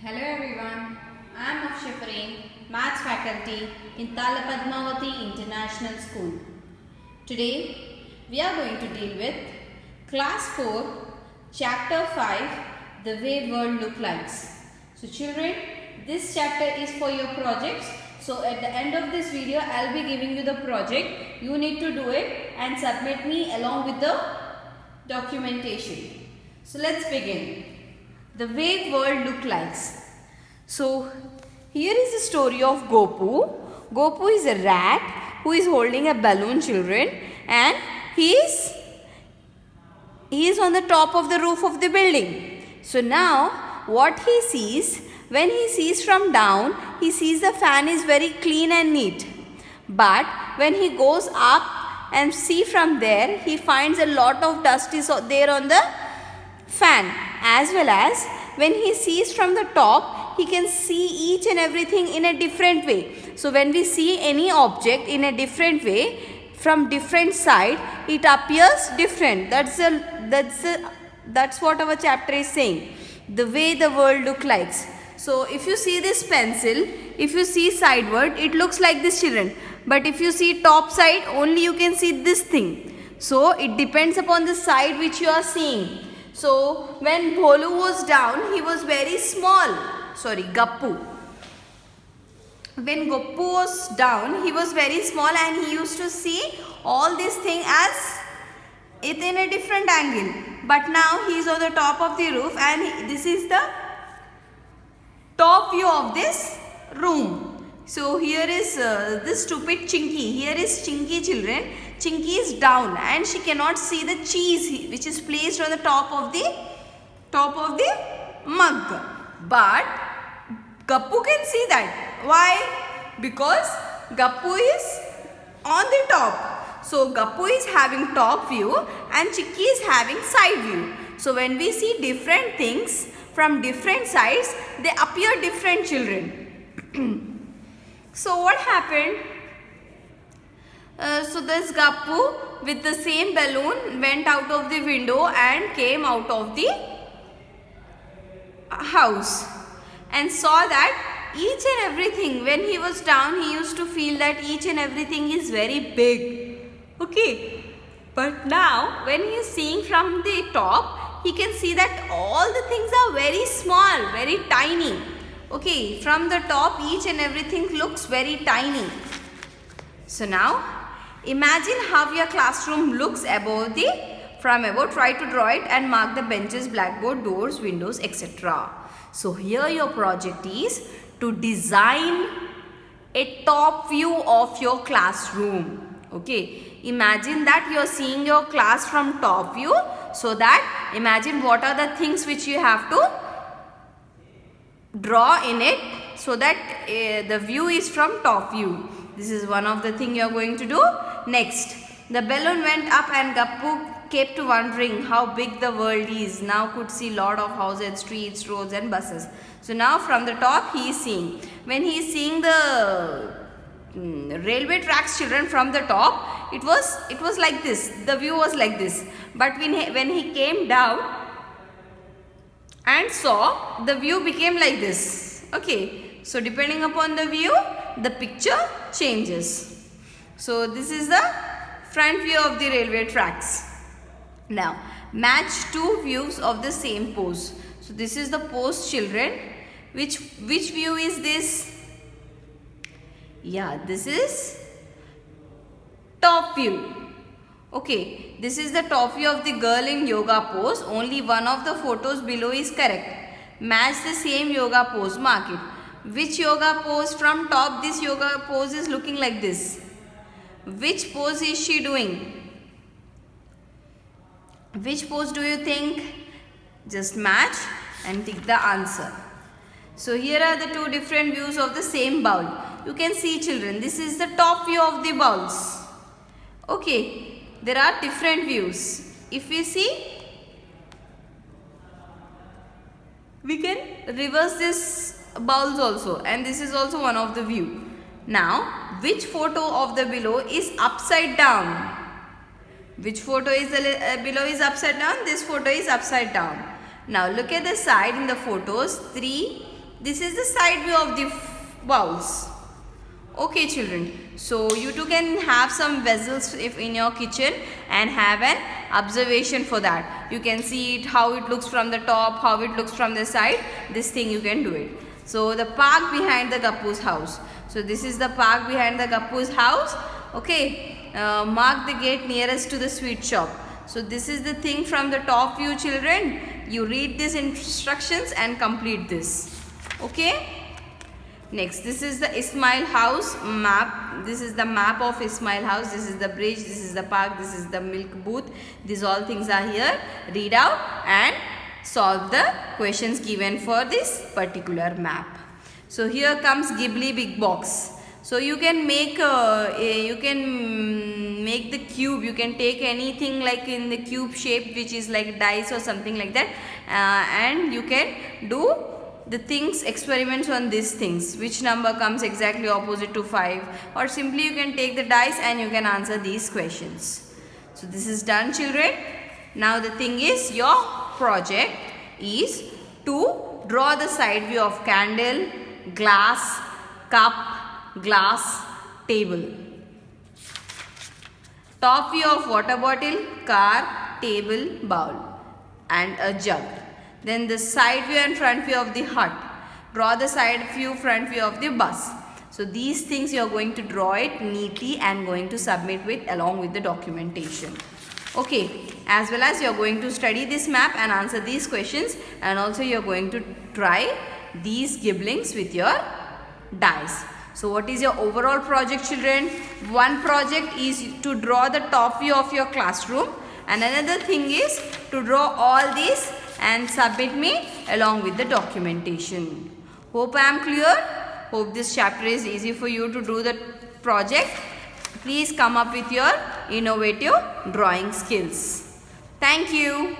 Hello everyone, I am Akshay Fareen, Maths faculty in Tala Padmavati International School. Today we are going to deal with Class 4, Chapter 5, The Way World Look Likes. So children, this chapter is for your projects. So at the end of this video, I will be giving you the project. You need to do it and submit me along with the documentation. So let's begin. The way world look likes. So here is the story of Gopu. Gopu is a rat who is holding a balloon, children, and he is on the top of the roof of the building. So now what he sees, when he sees from down, he sees the fan is very clean and neat. But when he goes up and see from there, he finds a lot of dust is there on the fan. As well as when he sees from the top, he can see each and everything in a different way. So when we see any object in a different way, from different side, it appears different. That's what our chapter is saying. The way the world look like. So if you see this pencil, if you see sideward, it looks like this, children. But if you see top side, only you can see this thing. So it depends upon the side which you are seeing. So when Bholu was down, he was very small. Sorry, Gappu. When Gappu was down, he was very small and he used to see all these things as it in a different angle. But now he is on the top of the roof and this is the top view of this room. So here is this stupid Chinky. Here is Chinky, children. Chinky is down and she cannot see the cheese which is placed on the top of the mug. But Gappu can see that. Why? Because Gappu is on the top. So Gappu is having top view and Chinky is having side view. So when we see different things from different sides, they appear different, children. So what happened? So this Gappu with the same balloon went out of the window and came out of the house and saw that each and everything, when he was down, he used to feel that each and everything is very big. Okay. But now when he is seeing from the top, he can see that all the things are very small, very tiny. Okay, from the top each and everything looks very tiny. So now imagine how your classroom looks from above. Try to draw it and mark the benches, blackboard, doors, windows, etc. So here your project is to design a top view of your classroom. Okay, imagine that you are seeing your class from top view. So that imagine what are the things which you have to draw in it so that the view is from top view. This is one of the thing you are going to do. Next, the balloon went up and Gappu kept wondering how big the world is. Now could see lot of houses, streets, roads and buses. So now from the top he is seeing. When he is seeing the railway tracks, children, from the top, it was like this. The view was like this. But when he came down and saw, the view became like this. Okay, so depending upon the view, the picture changes. So this is the front view of the railway tracks. Now match two views of the same pose. So this is the pose, children. Which view is this? Yeah, this is top view. Okay, this is the top view of the girl in yoga pose. Only one of the photos below is correct. Match the same yoga pose. Mark it. Which yoga pose from top? This yoga pose is looking like this. Which pose is she doing? Which pose do you think? Just match and tick the answer. So here are the two different views of the same bowl. You can see, children, this is the top view of the bowls. Okay, there are different views. If we see, we can reverse this bowls also, and this is also one of the view. Now, which photo of the below is upside down? Which photo is below is upside down? This photo is upside down. Now look at the side in the photos. 3 This is the side view of the bowls. Okay children, so you too can have some vessels if in your kitchen and have an observation for that. You can see it, how it looks from the top, how it looks from the side. This thing you can do it. So the park behind the Gappu's house. So this is the park behind the Gappu's house. Okay, mark the gate nearest to the sweet shop. So this is the thing from the top view children. You read these instructions and complete this. Okay. Next, this is the Ismail house map. This is the map of Ismail house. This is the bridge. This is the park. This is the milk booth. These all things are here. Read out and solve the questions given for this particular map. So here comes Ghibli big box. So you can make the cube. You can take anything like in the cube shape, which is like dice or something like that, and you can do the things, experiments on these things. Which number comes exactly opposite to 5, or simply you can take the dice and you can answer these questions. So this is done children. Now the thing is, your project is to draw the side view of candle, glass, cup, glass, table. Top view of water bottle, car, table, bowl and a jug. Then the side view and front view of the hut. Draw the side view, front view of the bus. So these things you are going to draw it neatly and going to submit with along with the documentation. Okay, as well as you are going to study this map and answer these questions, and also you are going to try these gibblings with your dice. So what is your overall project children? One project is to draw the top view of your classroom, and another thing is to draw all these and submit me along with the documentation. Hope I am clear. Hope this chapter is easy for you to do the project. Please come up with your innovative drawing skills. Thank you.